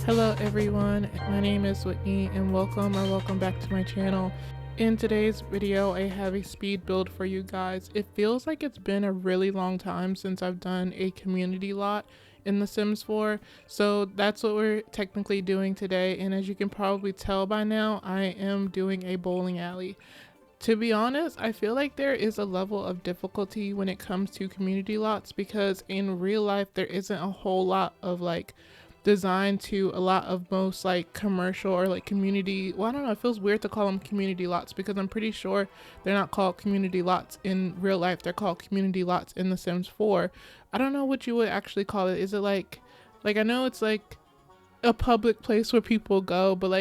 Hello everyone, my name is Whitney and welcome back to my channel. In today's video I have a speed build for you guys. It feels like it's been a really long time since I've done a community lot in The Sims 4, so that's what we're technically doing today, and as you can probably tell by now, I am doing a bowling alley. To be honest, I feel like there is a level of difficulty when it comes to community lots because in real life there isn't a whole lot of design to a lot of most commercial or community, well, I don't know, it feels weird to call them community lots because I'm pretty sure they're not called community lots in real life. They're called community lots in The Sims 4. I don't know what you would actually call it. Is it I know it's like a public place where people go, but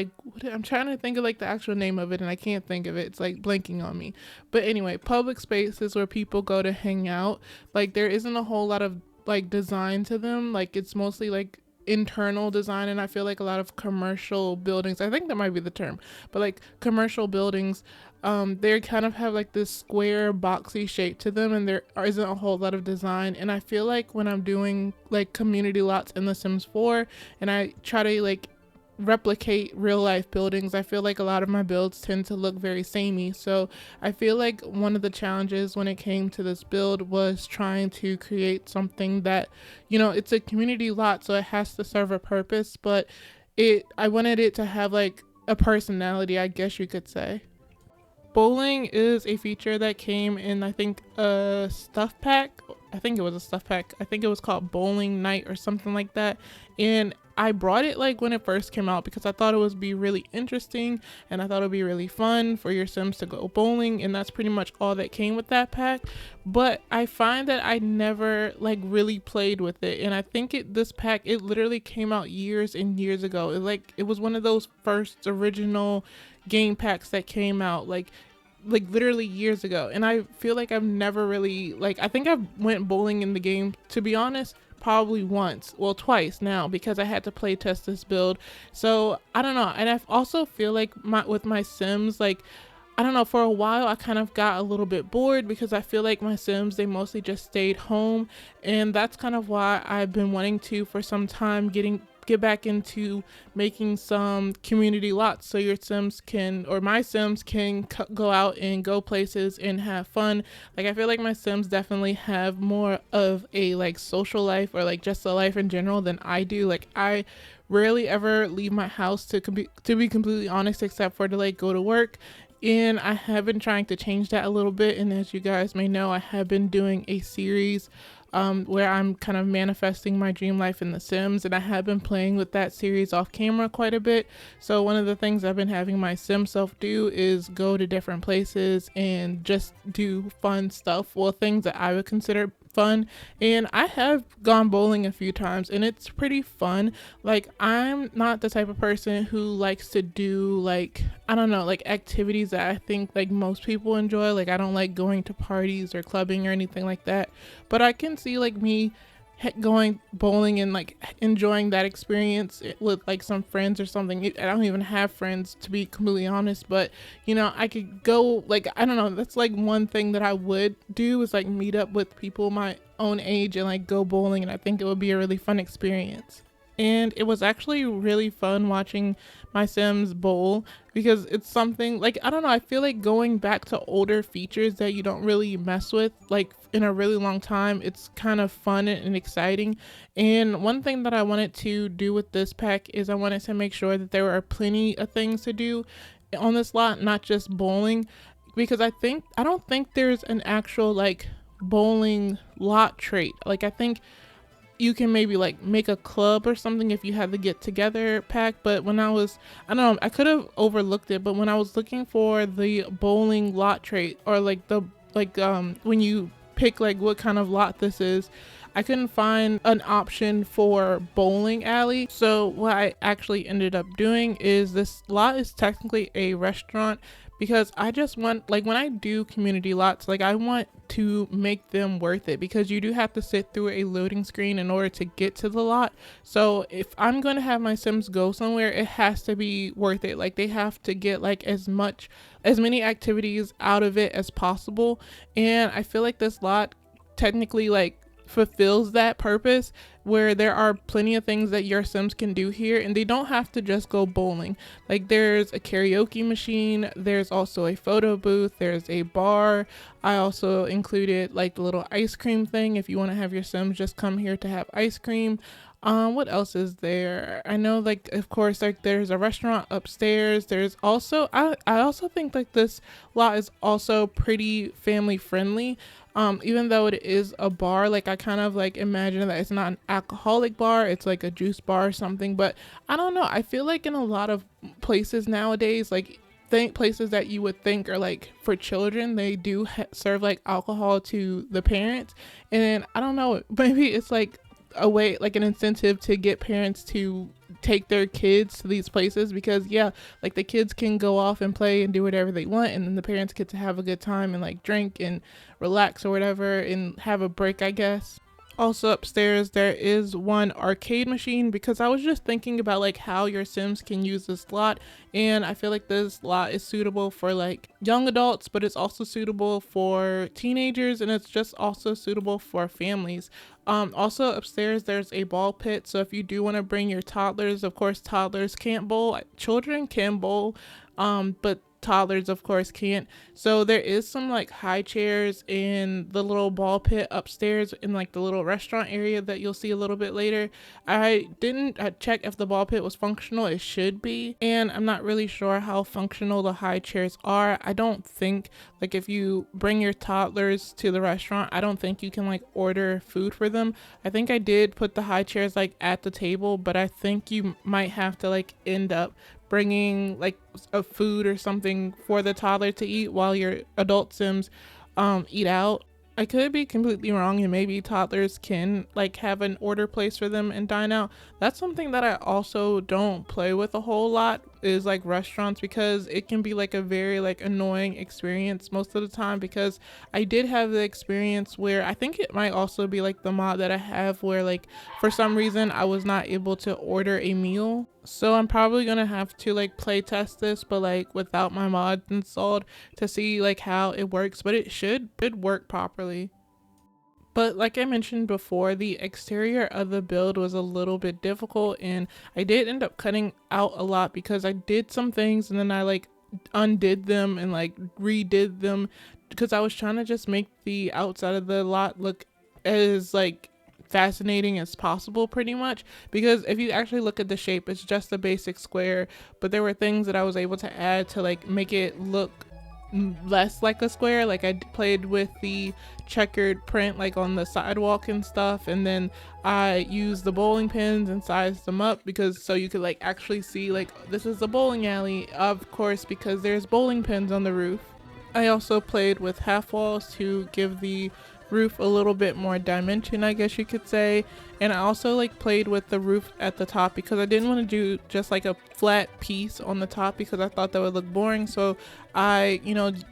I'm trying to think of the actual name of it and I can't think of it. It's blanking on me. But anyway, public spaces where people go to hang out. There isn't a whole lot of design to them. It's mostly internal design, and I feel like a lot of commercial buildings, I think that might be the term, but commercial buildings, they kind of have this square boxy shape to them and there isn't a whole lot of design. And I feel like when I'm doing community lots in The Sims 4 and I try to replicate real life buildings, I feel like a lot of my builds tend to look very samey. So I feel like one of the challenges when it came to this build was trying to create something that, it's a community lot, so it has to serve a purpose, but I wanted it to have a personality, I guess you could say. Bowling is a feature that came in, I think, a stuff pack. I think it was a stuff pack. I think it was called Bowling Night or something like that. And I brought it when it first came out because I thought it would be really interesting and I thought it would be really fun for your Sims to go bowling, and that's pretty much all that came with that pack. But I find that I never really played with it, and I think this pack, it literally came out years and years ago. It was one of those first original game packs that came out literally years ago, and I feel like I've never really I think I've went bowling in the game, to be honest, probably once, well, twice now, because I had to play test this build. So I don't know. And I also feel like with my Sims, I don't know, for a while I kind of got a little bit bored because I feel like my Sims, they mostly just stayed home, and that's kind of why I've been wanting to for some time get back into making some community lots so your Sims can, or my Sims can go out and go places and have fun. I feel like my Sims definitely have more of a social life or just a life in general than I do. I rarely ever leave my house, to be completely honest, except for to go to work. And I have been trying to change that a little bit, and as you guys may know, I have been doing a series where I'm kind of manifesting my dream life in The Sims, and I have been playing with that series off camera quite a bit. So one of the things I've been having my Sim self do is go to different places and just do fun stuff, well, things that I would consider fun. And I have gone bowling a few times and it's pretty fun. I'm not the type of person who likes to do I don't know, activities that I think most people enjoy. I don't like going to parties or clubbing or anything like that, but I can see me going bowling and enjoying that experience with some friends or something. I don't even have friends, to be completely honest, but I could go, I don't know, that's one thing that I would do is meet up with people my own age and go bowling, and I think it would be a really fun experience. And it was actually really fun watching my Sims bowl because it's something I don't know, I feel like going back to older features that you don't really mess with in a really long time, it's kind of fun and exciting. And one thing that I wanted to do with this pack is I wanted to make sure that there were plenty of things to do on this lot, not just bowling, because I don't think there's an actual bowling lot trait. I think you can maybe make a club or something if you had the get together pack, but when I don't know, I could have overlooked it, but when I was looking for the bowling lot trait, or when you pick what kind of lot this is, I couldn't find an option for bowling alley. So what I actually ended up doing is this lot is technically a restaurant, because I just want, when I do community lots, I want to make them worth it, because you do have to sit through a loading screen in order to get to the lot. So if I'm going to have my Sims go somewhere, it has to be worth it. They have to get as many activities out of it as possible. And I feel like this lot technically fulfills that purpose, where there are plenty of things that your Sims can do here, and they don't have to just go bowling. Like there's a karaoke machine, there's also a photo booth, there's a bar. I also included like the little ice cream thing if you want to have your Sims just come here to have ice cream. What else is there? I know, like, of course, like there's a restaurant upstairs. There's also, I also think like this lot is also pretty family friendly. Even though it is a bar, like I kind of like imagine that it's not an alcoholic bar, it's like a juice bar or something. But I don't know. I feel like in a lot of places nowadays, like think places that you would think are like for children, they do serve like alcohol to the parents. And I don't know, maybe it's like a way, like an incentive to get parents to take their kids to these places, because yeah, like the kids can go off and play and do whatever they want, and then the parents get to have a good time and like drink and relax or whatever and have a break, I guess. Also upstairs there is one arcade machine, because I was just thinking about like how your Sims can use this lot, and I feel like this lot is suitable for like young adults, but it's also suitable for teenagers, and it's just also suitable for families. Also upstairs there's a ball pit, so if you do want to bring your toddlers, of course toddlers can't bowl, children can bowl, but toddlers of course can't. So there is some like high chairs in the little ball pit upstairs in like the little restaurant area that you'll see a little bit later. I didn't check if the ball pit was functional. It should be, and I'm not really sure how functional the high chairs are. I don't think, like, if you bring your toddlers to the restaurant, I don't think you can like order food for them. I think I did put the high chairs like at the table, but I think you might have to like end up bringing like a food or something for the toddler to eat while your adult Sims eat out. I could be completely wrong, and maybe toddlers can like have an order place for them and dine out. That's something that I also don't play with a whole lot, is like restaurants, because it can be like a very like annoying experience most of the time. Because I did have the experience where I think it might also be like the mod that I have, where like for some reason I was not able to order a meal. So I'm probably gonna have to like play test this, but like without my mods installed, to see like how it works, but it should work properly. But like I mentioned before, the exterior of the build was a little bit difficult, and I did end up cutting out a lot because I did some things and then I like undid them and like redid them, because I was trying to just make the outside of the lot look as like fascinating as possible, pretty much. Because if you actually look at the shape, it's just a basic square, but there were things that I was able to add to like make it look less like a square. Like I played with the checkered print like on the sidewalk and stuff, and then I used the bowling pins and sized them up, because so you could like actually see like this is a bowling alley, of course, because there's bowling pins on the roof. I also played with half walls to give the roof a little bit more dimension, I guess you could say. And I also like played with the roof at the top, because I didn't want to do just like a flat piece on the top, because I thought that would look boring. So I,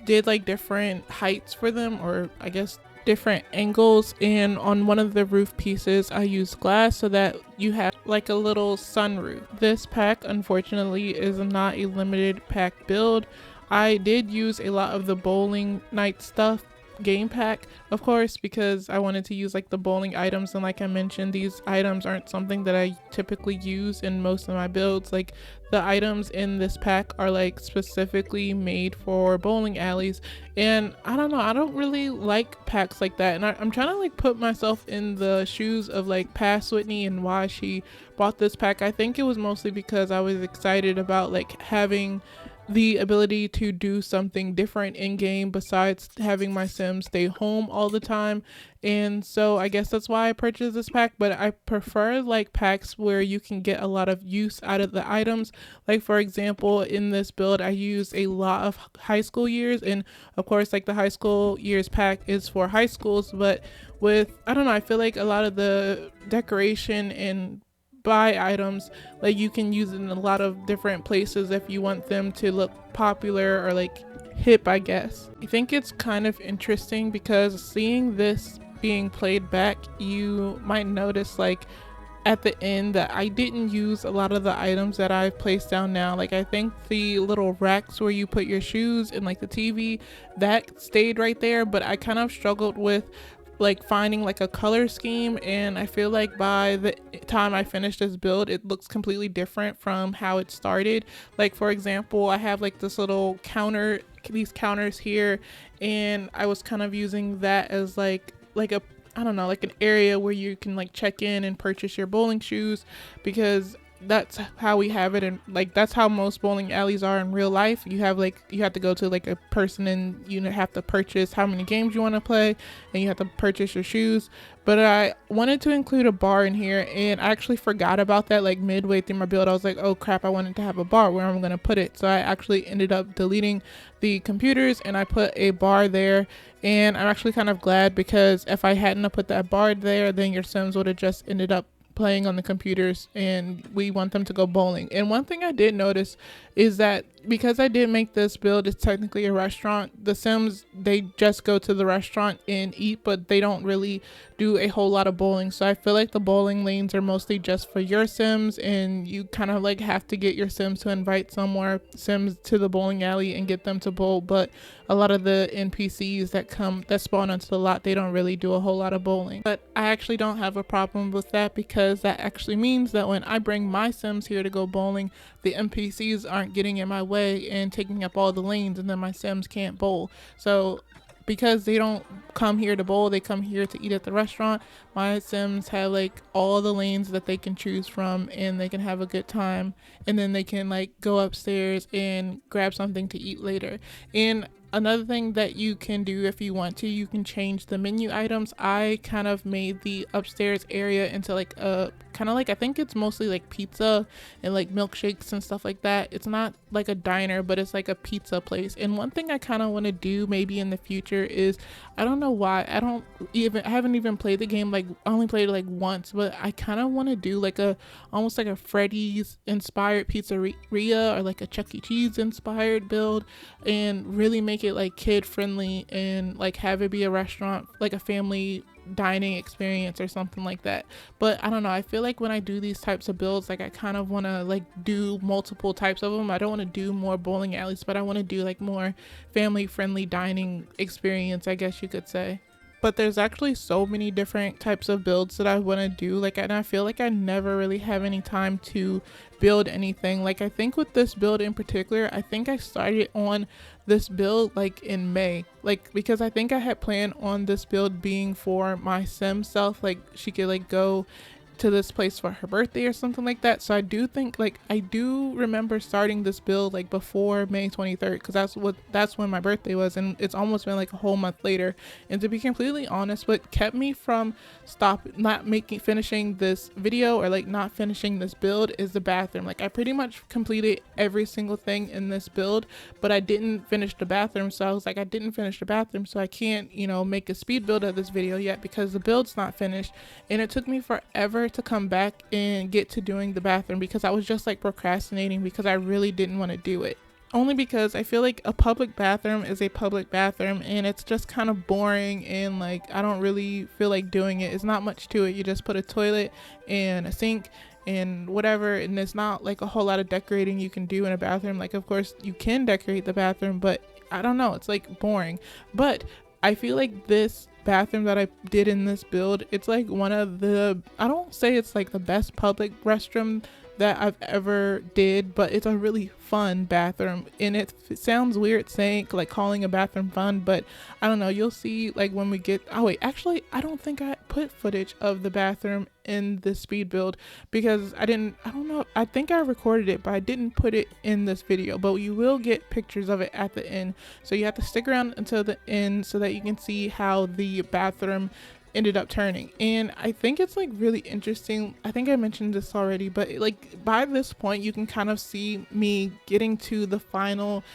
did like different heights for them, or I guess different angles. And on one of the roof pieces I used glass so that you have like a little sunroof. This pack unfortunately is not a limited pack build. I did use a lot of the bowling night stuff game pack, of course, because I wanted to use like the bowling items, and like I mentioned, these items aren't something that I typically use in most of my builds. Like the items in this pack are like specifically made for bowling alleys, and I don't know, I don't really like packs like that. And I'm trying to like put myself in the shoes of like past Whitney and why she bought this pack. I think it was mostly because I was excited about like having the ability to do something different in game besides having my Sims stay home all the time. And so I guess that's why I purchased this pack. But I prefer like packs where you can get a lot of use out of the items. Like for example, in this build I use a lot of high school years, and of course like the high school years pack is for high schools, but with, I don't know, I feel like a lot of the decoration and buy items, like you can use it in a lot of different places if you want them to look popular or like hip, I guess. I think it's kind of interesting because seeing this being played back, you might notice like at the end that I didn't use a lot of the items that I've placed down now. Like I think the little racks where you put your shoes and like the TV, that stayed right there, but I kind of struggled with like finding like a color scheme, and I feel like by the time I finish this build it looks completely different from how it started. Like for example, I have like this little counter, these counters here, and I was kind of using that as like a, I don't know, like an area where you can like check in and purchase your bowling shoes, because that's how we have it, and like that's how most bowling alleys are in real life. You have like, you have to go to like a person and you have to purchase how many games you want to play, and you have to purchase your shoes. But I wanted to include a bar in here, and I actually forgot about that like midway through my build. I was like, oh crap, I wanted to have a bar, where I'm gonna put it? So I actually ended up deleting the computers and I put a bar there. And I'm actually kind of glad, because if I hadn't have put that bar there, then your Sims would have just ended up playing on the computers, and we want them to go bowling. And one thing I did notice is that because I did make this build, it's technically a restaurant, the Sims, they just go to the restaurant and eat, but they don't really do a whole lot of bowling. So I feel like the bowling lanes are mostly just for your Sims, and you kind of like have to get your Sims to invite some more Sims to the bowling alley and get them to bowl. But a lot of the NPCs that spawn onto the lot, they don't really do a whole lot of bowling. But I actually don't have a problem with that, because that actually means that when I bring my Sims here to go bowling, the NPCs aren't getting in my way and taking up all the lanes, and then my Sims can't bowl. So because they don't come here to bowl, they come here to eat at the restaurant, my Sims have like all the lanes that they can choose from, and they can have a good time, and then they can like go upstairs and grab something to eat later. And another thing that you can do if you want to, you can change the menu items. I kind of made the upstairs area into like a kind of like, I think it's mostly like pizza and like milkshakes and stuff like that. It's not like a diner, but it's like a pizza place. And one thing I kind of want to do maybe in the future is, I don't know why, I haven't even played the game, like I only played it like once, but I kind of want to do like a almost like a Freddy's inspired pizzeria, or like a Chuck E. Cheese inspired build, and really make it like kid friendly, and like have it be a restaurant, like a family dining experience or something like that. But I don't know, I feel like when I do these types of builds, like I kind of want to like do multiple types of them. I don't want to do more bowling alleys, but I want to do like more family friendly dining experience, I guess you could say. But there's actually so many different types of builds that I want to do, like, and I feel like I never really have any time to build anything. Like I think with this build in particular, I think I started on this build like in May, like because I think I had planned on this build being for my Sim self, like she could like go to this place for her birthday or something like that. So I do think, like, I do remember starting this build like before May 23rd, because that's when my birthday was, and it's almost been like a whole month later. And to be completely honest, what kept me from finishing this video, or like not finishing this build, is the bathroom. Like I pretty much completed every single thing in this build, but I didn't finish the bathroom. So I was like, I didn't finish the bathroom, so I can't, you know, make a speed build of this video yet, because the build's not finished. And it took me forever to come back and get to doing the bathroom, because I was just like procrastinating, because I really didn't want to do it. Only because I feel like a public bathroom is a public bathroom, and it's just kind of boring, and like I don't really feel like doing it. It's not much to it. You just put a toilet and a sink and whatever, and there's not like a whole lot of decorating you can do in a bathroom. Like of course you can decorate the bathroom, but I don't know, it's like boring. But I feel like this bathroom that I did in this build, it's like one of the, I don't say it's like the best public restroom that I've ever did, but it's a really fun bathroom. And it sounds weird saying, like, calling a bathroom fun, but I don't know, you'll see like when we get, oh wait, actually I don't think I put footage of the bathroom in the speed build, because I don't know, I think I recorded it, but I didn't put it in this video. But you will get pictures of it at the end, so you have to stick around until the end so that you can see how the bathroom ended up turning. And I think it's like really interesting. I think I mentioned this already, but like by this point you can kind of see me getting to the final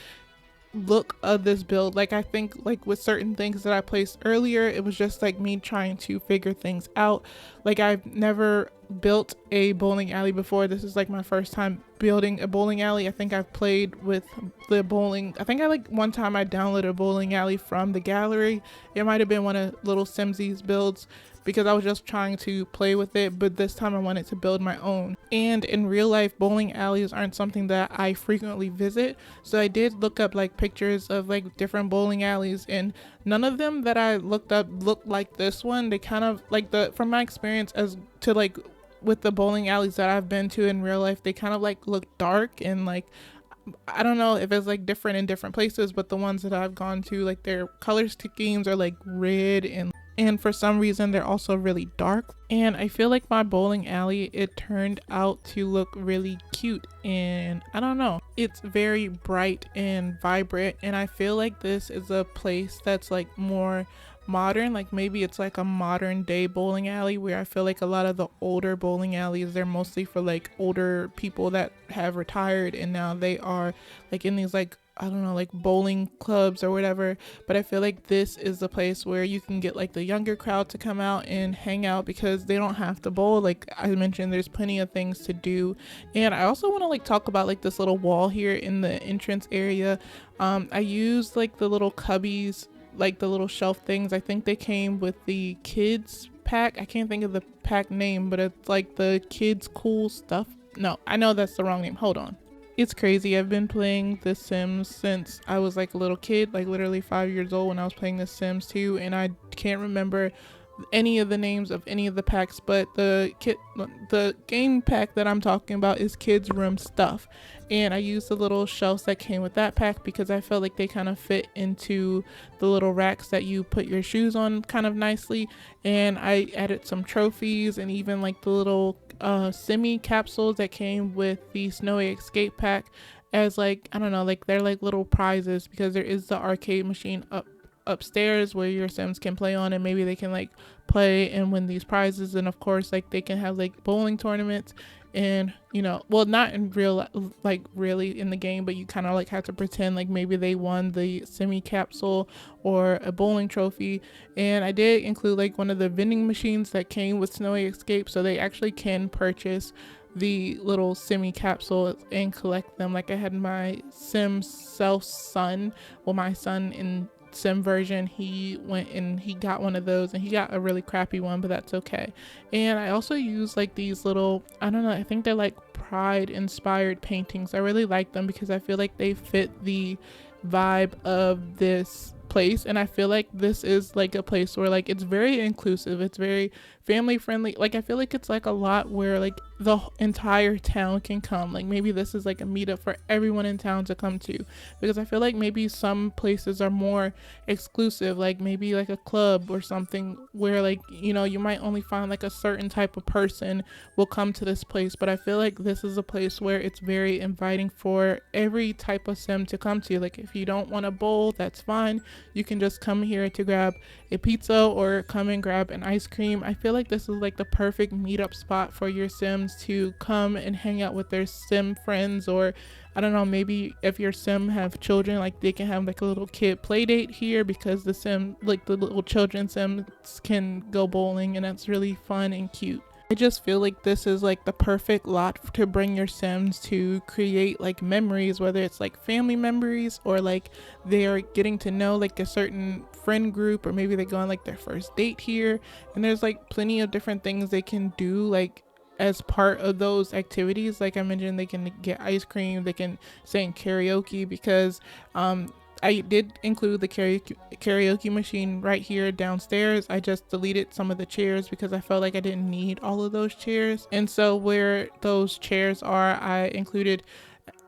look of this build. Like I think like with certain things that I placed earlier, it was just like me trying to figure things out. Like I've never built a bowling alley before. This is like my first time building a bowling alley. I think I've played with the bowling, I think I like one time I downloaded a bowling alley from the gallery. It might have been one of Little Simsies builds, because I was just trying to play with it, but this time I wanted to build my own. And in real life, bowling alleys aren't something that I frequently visit, so I did look up like pictures of like different bowling alleys, and none of them that I looked up looked like this one. They kind of like, from my experience as to like with the bowling alleys that I've been to in real life, they kind of like look dark, and like I don't know if it's like different in different places, but the ones that I've gone to, like their color schemes are like red, and for some reason they're also really dark. And I feel like my bowling alley, it turned out to look really cute, and I don't know, it's very bright and vibrant, and I feel like this is a place that's like more modern. Like maybe it's like a modern day bowling alley, where I feel like a lot of the older bowling alleys, they're mostly for like older people that have retired and now they are like in these like, I don't know, like bowling clubs or whatever. But I feel like this is the place where you can get like the younger crowd to come out and hang out, because they don't have to bowl. Like I mentioned, there's plenty of things to do. And I also want to like talk about like this little wall here in the entrance area. I used like the little cubbies, like the little shelf things. I think they came with the kids pack. I can't think of the pack name, but it's like the kids cool stuff. No, I know that's the wrong name. Hold on. It's crazy. I've been playing The Sims since I was like a little kid, like literally 5 years old when I was playing The Sims 2, and I can't remember any of the names of any of the packs, but the game pack that I'm talking about is Kids Room Stuff, and I used the little shelves that came with that pack because I felt like they kind of fit into the little racks that you put your shoes on kind of nicely. And I added some trophies and even like the little semi capsules that came with the Snowy Escape pack as like, I don't know, like they're like little prizes, because there is the arcade machine upstairs where your Sims can play on, and maybe they can like play and win these prizes. And of course, like they can have like bowling tournaments, and you know, well, not in real, like really in the game, but you kind of like have to pretend like maybe they won the semi capsule or a bowling trophy. And I did include like one of the vending machines that came with Snowy Escape, so they actually can purchase the little semi capsules and collect them. Like I had my Sim self son, well, my son in Sim version, he went and he got one of those, and he got a really crappy one, but that's okay. And I also use like these little, I don't know, I think they're like Pride inspired paintings. I really like them because I feel like they fit the vibe of this place, and I feel like this is like a place where like it's very inclusive, it's very family friendly. Like I feel like it's like a lot where like the entire town can come. Like maybe this is like a meetup for everyone in town to come to, because I feel like maybe some places are more exclusive, like maybe like a club or something where like, you know, you might only find like a certain type of person will come to this place. But I feel like this is a place where it's very inviting for every type of Sim to come to. Like if you don't want to bowl, that's fine, you can just come here to grab a pizza or come and grab an ice cream. I feel like this is like the perfect meetup spot for your Sims to come and hang out with their Sim friends, or I don't know, maybe if your Sim have children, like they can have like a little kid play date here, because the Sim, like the little children Sims can go bowling, and that's really fun and cute. I just feel like this is like the perfect lot to bring your Sims to create like memories, whether it's like family memories or like they're getting to know like a certain friend group, or maybe they go on like their first date here. And there's like plenty of different things they can do like as part of those activities. Like I mentioned, they can get ice cream, they can sing karaoke, because I did include the karaoke machine right here downstairs. I just deleted some of the chairs because I felt like I didn't need all of those chairs. And so where those chairs are, I included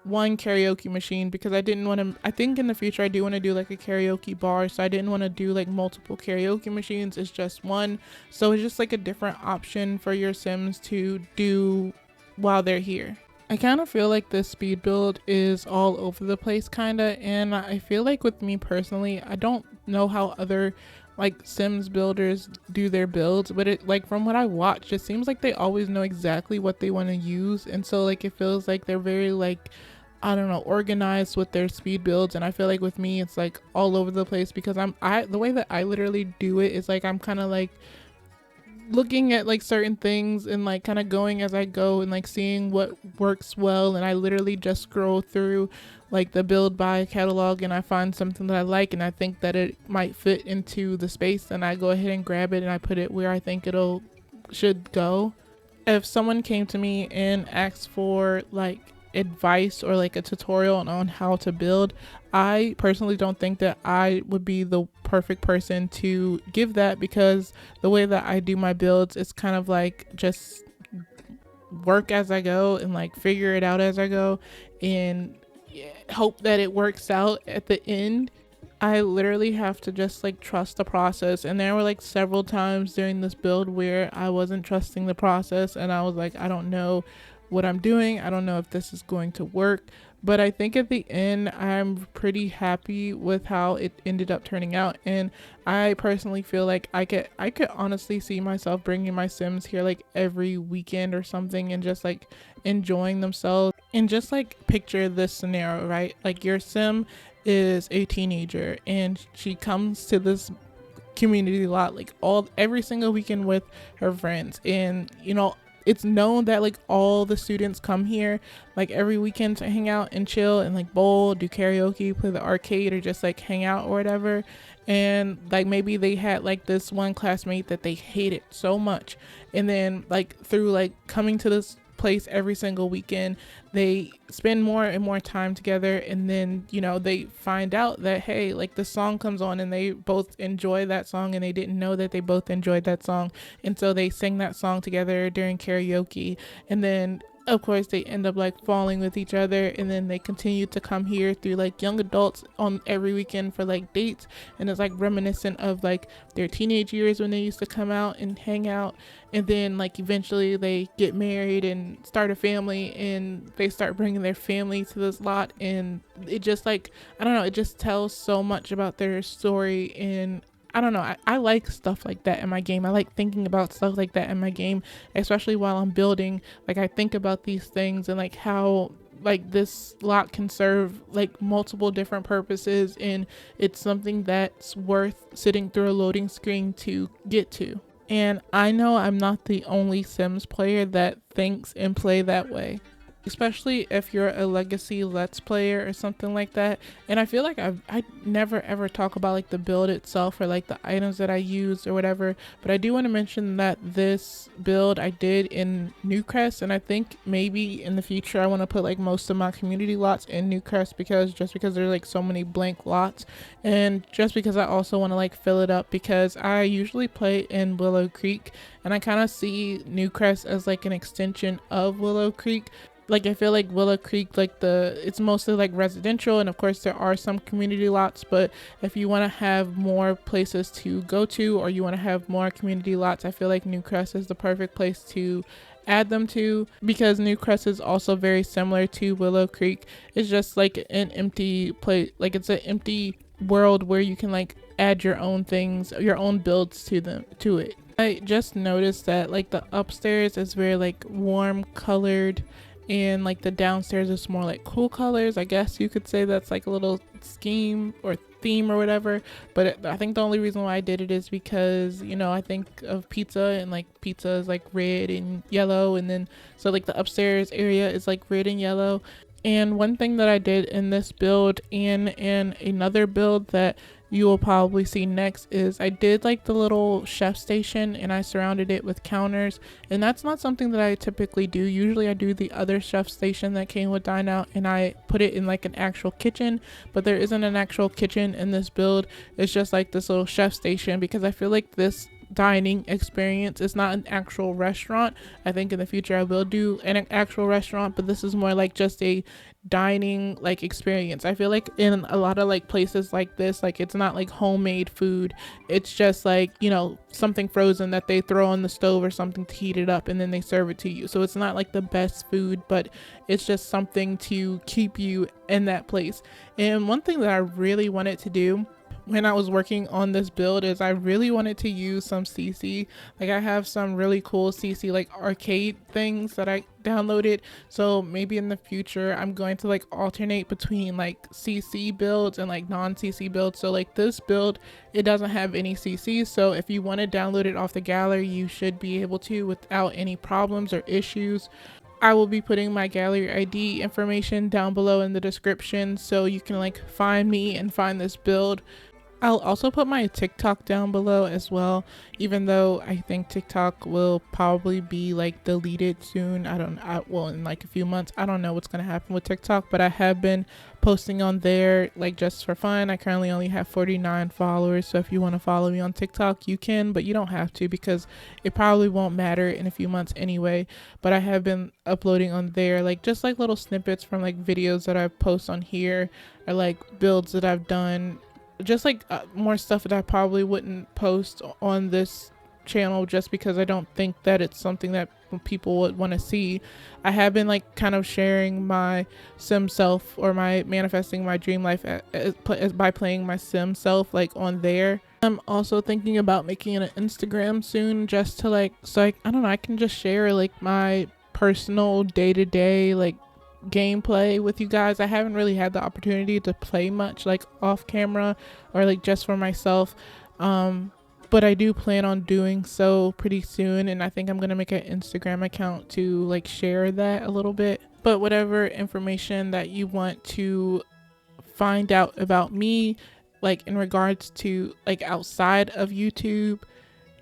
one karaoke machine, because I didn't want to, I think in the future I do want to do like a karaoke bar, so I didn't want to do like multiple karaoke machines. It's just one, so it's just like a different option for your Sims to do while they're here. I kind of feel like this speed build is all over the place kinda, and I feel like with me personally, I don't know how other like Sims builders do their builds, but it, like from what I watch, it seems like they always know exactly what they want to use, and so like it feels like they're very like, I don't know, organized with their speed builds. And I feel like with me it's like all over the place, because the way that I literally do it is like I'm kind of like looking at like certain things and like kind of going as I go and like seeing what works well. And I literally just scroll through like the build by catalog and I find something that I like and I think that it might fit into the space, and I go ahead and grab it and I put it where I think it'll should go. If someone came to me and asked for like advice or like a tutorial on how to build, I personally don't think that I would be the perfect person to give that, because the way that I do my builds is kind of like just work as I go and like figure it out as I go and hope that it works out at the end. I literally have to just like trust the process. And there were like several times during this build where I wasn't trusting the process and I was like, I don't know what I'm doing. I don't know if this is going to work. But I think at the end, I'm pretty happy with how it ended up turning out. And I personally feel like I could honestly see myself bringing my Sims here like every weekend or something and just like enjoying themselves. And just like picture this scenario, right? Like your Sim is a teenager and she comes to this community lot like every single weekend with her friends, and it's known that like all the students come here like every weekend to hang out and chill and like bowl, do karaoke, play the arcade, or just like hang out or whatever. And like maybe they had like this one classmate that they hated so much, and then like through like coming to this place every single weekend, they spend more and more time together, and then they find out that, hey, like the song comes on and they both enjoy that song and they didn't know that they both enjoyed that song, and so they sing that song together during karaoke, and then of course they end up like falling with each other, and then they continue to come here through like young adults on every weekend for like dates, and it's like reminiscent of like their teenage years when they used to come out and hang out. And then like eventually they get married and start a family, and they start bringing their family to this lot, and it just like, I don't know, it just tells so much about their story. And I don't know, I like stuff like that in my game. I like thinking about stuff like that in my game, especially while I'm building. Like I think about these things and like how like this lot can serve like multiple different purposes, and it's something that's worth sitting through a loading screen to get to. And I know I'm not the only Sims player that thinks and play that way, especially if you're a legacy Let's Player or something like that. And I feel like I never ever talk about like the build itself or like the items that I use or whatever, but I do want to mention that this build I did in Newcrest, and I think maybe in the future I want to put like most of my community lots in Newcrest, because there's like so many blank lots, and just because I also want to like fill it up, because I usually play in Willow Creek and I kind of see Newcrest as like an extension of Willow Creek. Like I feel like Willow Creek, like it's mostly like residential, and of course there are some community lots, but if you want to have more places to go to, or you want to have more community lots, I feel like Newcrest is the perfect place to add them to, because Newcrest is also very similar to Willow Creek. It's just like an empty place, like it's an empty world where you can like add your own things, your own builds to it. I just noticed that like the upstairs is very like warm colored, and like the downstairs is more like cool colors. I guess you could say that's like a little scheme or theme or whatever, but I think the only reason why I did it is because I think of pizza, and like pizza is like red and yellow, and then so like the upstairs area is like red and yellow. And one thing that I did in this build and in another build that you will probably see next is I did like the little chef station, and I surrounded it with counters, and that's not something that I typically do. Usually I do the other chef station that came with Dine Out, and I put it in like an actual kitchen, but there isn't an actual kitchen in this build. It's just like this little chef station, because I feel like this dining experience is not an actual restaurant. I think in the future I will do an actual restaurant, but this is more like just a dining like experience. I feel like in a lot of like places like this, like it's not like homemade food, it's just like something frozen that they throw on the stove or something to heat it up, and then they serve it to you. So it's not like the best food, but it's just something to keep you in that place. And one thing that I really wanted to do when I was working on this build is I really wanted to use some CC. Like I have some really cool CC like arcade things that I downloaded. So maybe in the future I'm going to like alternate between like CC builds and like non-CC builds. So like this build, it doesn't have any CC. So if you want to download it off the gallery, you should be able to without any problems or issues. I will be putting my gallery ID information down below in the description so you can like find me and find this build. I'll also put my TikTok down below as well, even though I think TikTok will probably be like deleted soon. Well, in like a few months. I don't know what's going to happen with TikTok, but I have been posting on there like just for fun. I currently only have 49 followers, so if you want to follow me on TikTok, you can, but you don't have to because it probably won't matter in a few months anyway. But I have been uploading on there like just like little snippets from like videos that I post on here or like builds that I've done, just like more stuff that I probably wouldn't post on this channel just because I don't think that it's something that people would want to see. I have been like kind of sharing my sim self or my manifesting my dream life by playing my sim self like on there. I'm also thinking about making an Instagram soon just to like, so like, I don't know, I can just share like my personal day-to-day like gameplay with you guys. I haven't really had the opportunity to play much like off camera or like just for myself, but I do plan on doing so pretty soon, and I think I'm gonna make an Instagram account to like share that a little bit. But whatever information that you want to find out about me, like in regards to like outside of YouTube,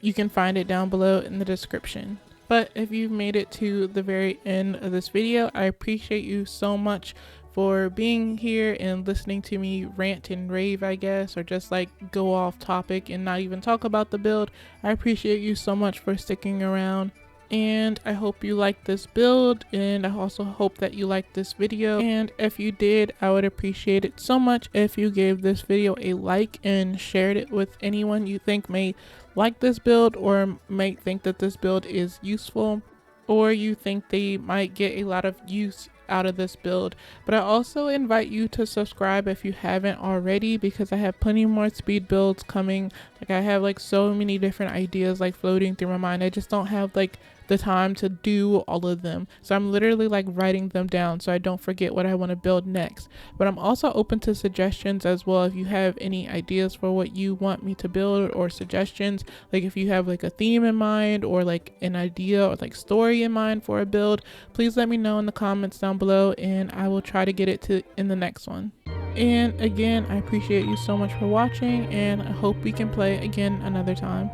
you can find it down below in the description. But if you've made it to the very end of this video, I appreciate you so much for being here and listening to me rant and rave, I guess, or just like go off topic and not even talk about the build. I appreciate you so much for sticking around, and I hope you liked this build, and I also hope that you liked this video. And if you did, I would appreciate it so much if you gave this video a like and shared it with anyone you think may like this build or might think that this build is useful, or you think they might get a lot of use out of this build. But I also invite you to subscribe if you haven't already, because I have plenty more speed builds coming. Like I have like so many different ideas like floating through my mind. I just don't have like the time to do all of them, so I'm literally like writing them down so I don't forget what I want to build next. But I'm also open to suggestions as well. If you have any ideas for what you want me to build or suggestions, like if you have like a theme in mind or like an idea or like story in mind for a build, please let me know in the comments down below, and I will try to get it to in the next one. And again, I appreciate you so much for watching, and I hope we can play again another time.